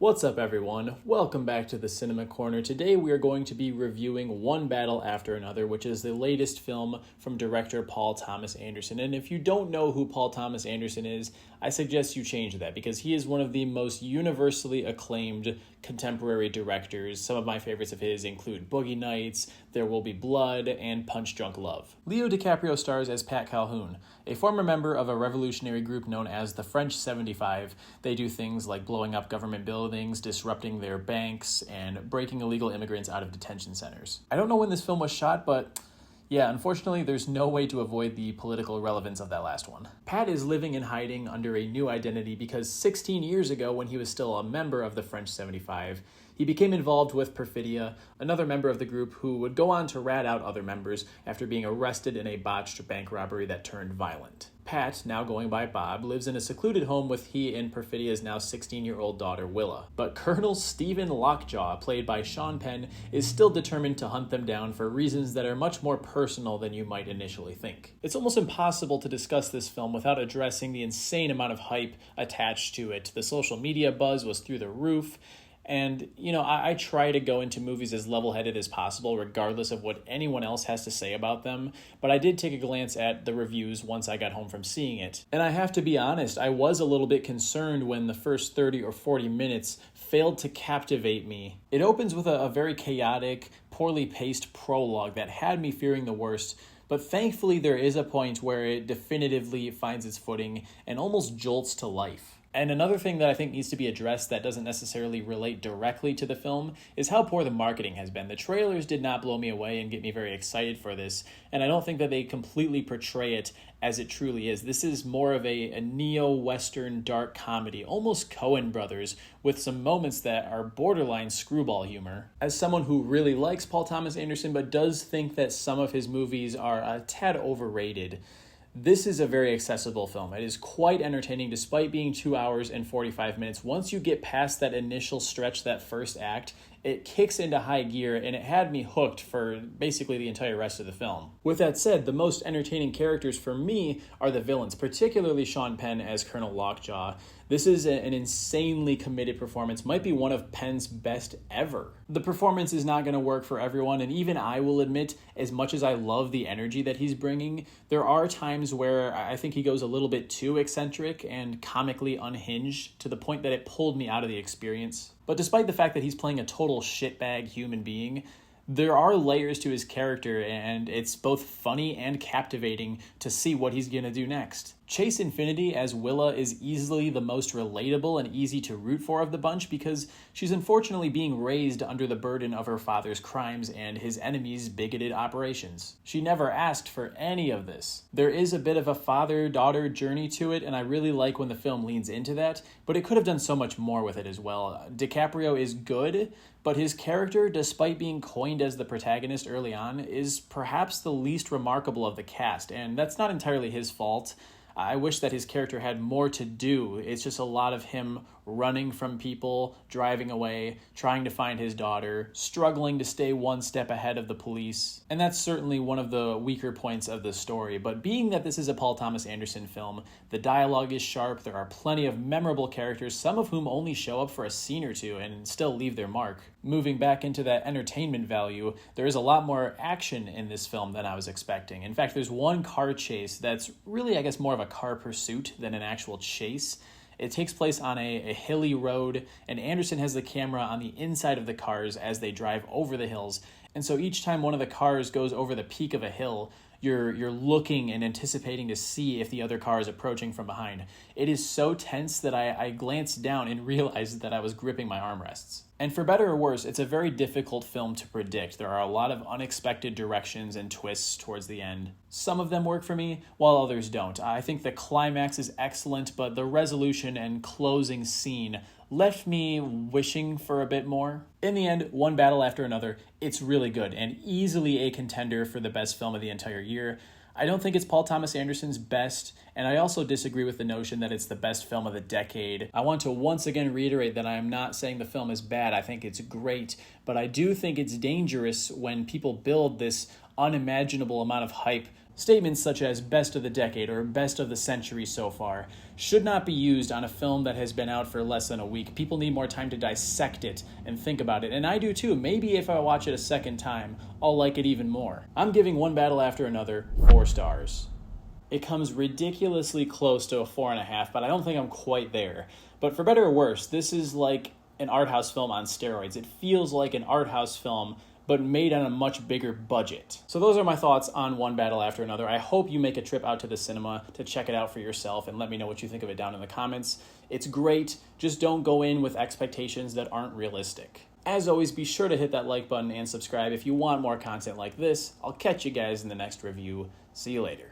What's up, everyone? Welcome back to the Cinema Corner. Today we are going to be reviewing One Battle After Another, which is the latest film from director Paul Thomas Anderson. And if you don't know who Paul Thomas Anderson is, I suggest you change that because he is one of the most universally acclaimed contemporary directors. Some of my favorites of his include Boogie Nights, There Will Be Blood, and Punch Drunk Love. Leo DiCaprio stars as Pat Calhoun, a former member of a revolutionary group known as the French 75. They do things like blowing up government buildings, disrupting their banks, and breaking illegal immigrants out of detention centers. I don't know when this film was shot, but yeah, unfortunately, there's no way to avoid the political relevance of that last one. Pat is living in hiding under a new identity because 16 years ago, when he was still a member of the French 75, he became involved with Perfidia, another member of the group who would go on to rat out other members after being arrested in a botched bank robbery that turned violent. Pat, now going by Bob, lives in a secluded home with he and Perfidia's now 16-year-old daughter, Willa. But Colonel Stephen Lockjaw, played by Sean Penn, is still determined to hunt them down for reasons that are much more personal than you might initially think. It's almost impossible to discuss this film without addressing the insane amount of hype attached to it. The social media buzz was through the roof. And, I try to go into movies as level-headed as possible, regardless of what anyone else has to say about them. But I did take a glance at the reviews once I got home from seeing it. And I have to be honest, I was a little bit concerned when the first 30 or 40 minutes failed to captivate me. It opens with a very chaotic, poorly paced prologue that had me fearing the worst. But thankfully, there is a point where it definitively finds its footing and almost jolts to life. And another thing that I think needs to be addressed that doesn't necessarily relate directly to the film is how poor the marketing has been. The trailers did not blow me away and get me very excited for this, and I don't think that they completely portray it as it truly is. This is more of a neo-Western dark comedy, almost Coen Brothers, with some moments that are borderline screwball humor. As someone who really likes Paul Thomas Anderson but does think that some of his movies are a tad overrated, this is a very accessible film. It is quite entertaining despite being 2 hours and 45 minutes. Once you get past that initial stretch, that first act, it kicks into high gear and it had me hooked for basically the entire rest of the film. With that said, the most entertaining characters for me are the villains, particularly Sean Penn as Colonel Lockjaw. This is an insanely committed performance, might be one of Penn's best ever. The performance is not going to work for everyone, and even I will admit, as much as I love the energy that he's bringing, there are times where I think he goes a little bit too eccentric and comically unhinged to the point that it pulled me out of the experience. But despite the fact that he's playing a total shitbag human being, there are layers to his character, and it's both funny and captivating to see what he's going to do next. Chase Infinity as Willa is easily the most relatable and easy to root for of the bunch because she's unfortunately being raised under the burden of her father's crimes and his enemies' bigoted operations. She never asked for any of this. There is a bit of a father-daughter journey to it, and I really like when the film leans into that, but it could have done so much more with it as well. DiCaprio is good, but his character, despite being coined as the protagonist early on, is perhaps the least remarkable of the cast, and that's not entirely his fault. I wish that his character had more to do. It's just a lot of him running from people, driving away, trying to find his daughter, struggling to stay one step ahead of the police. And that's certainly one of the weaker points of the story. But being that this is a Paul Thomas Anderson film, the dialogue is sharp, there are plenty of memorable characters, some of whom only show up for a scene or two and still leave their mark. Moving back into that entertainment value, there is a lot more action in this film than I was expecting. In fact, there's one car chase that's really, I guess, more of a car pursuit than an actual chase. It takes place on a hilly road, and Anderson has the camera on the inside of the cars as they drive over the hills. And so each time one of the cars goes over the peak of a hill, you're looking and anticipating to see if the other car is approaching from behind. It is so tense that I glanced down and realized that I was gripping my armrests. And for better or worse, it's a very difficult film to predict. There are a lot of unexpected directions and twists towards the end. Some of them work for me, while others don't. I think the climax is excellent, but the resolution and closing scene left me wishing for a bit more. In the end, One Battle After Another, it's really good and easily a contender for the best film of the entire year. I don't think it's Paul Thomas Anderson's best, and I also disagree with the notion that it's the best film of the decade. I want to once again reiterate that I am not saying the film is bad. I think it's great, but I do think it's dangerous when people build this unimaginable amount of hype Statements such as best of the decade or best of the century so far should not be used on a film that has been out for less than a week. People need more time to dissect it and think about it, and I do too. Maybe if I watch it a second time, I'll like it even more. I'm giving One Battle After Another 4 stars. It comes ridiculously close to a 4.5, but I don't think I'm quite there. But for better or worse, this is like an art house film on steroids. It feels like an art house film, but made on a much bigger budget. So those are my thoughts on One Battle After Another. I hope you make a trip out to the cinema to check it out for yourself and let me know what you think of it down in the comments. It's great, just don't go in with expectations that aren't realistic. As always, be sure to hit that like button and subscribe if you want more content like this. I'll catch you guys in the next review. See you later.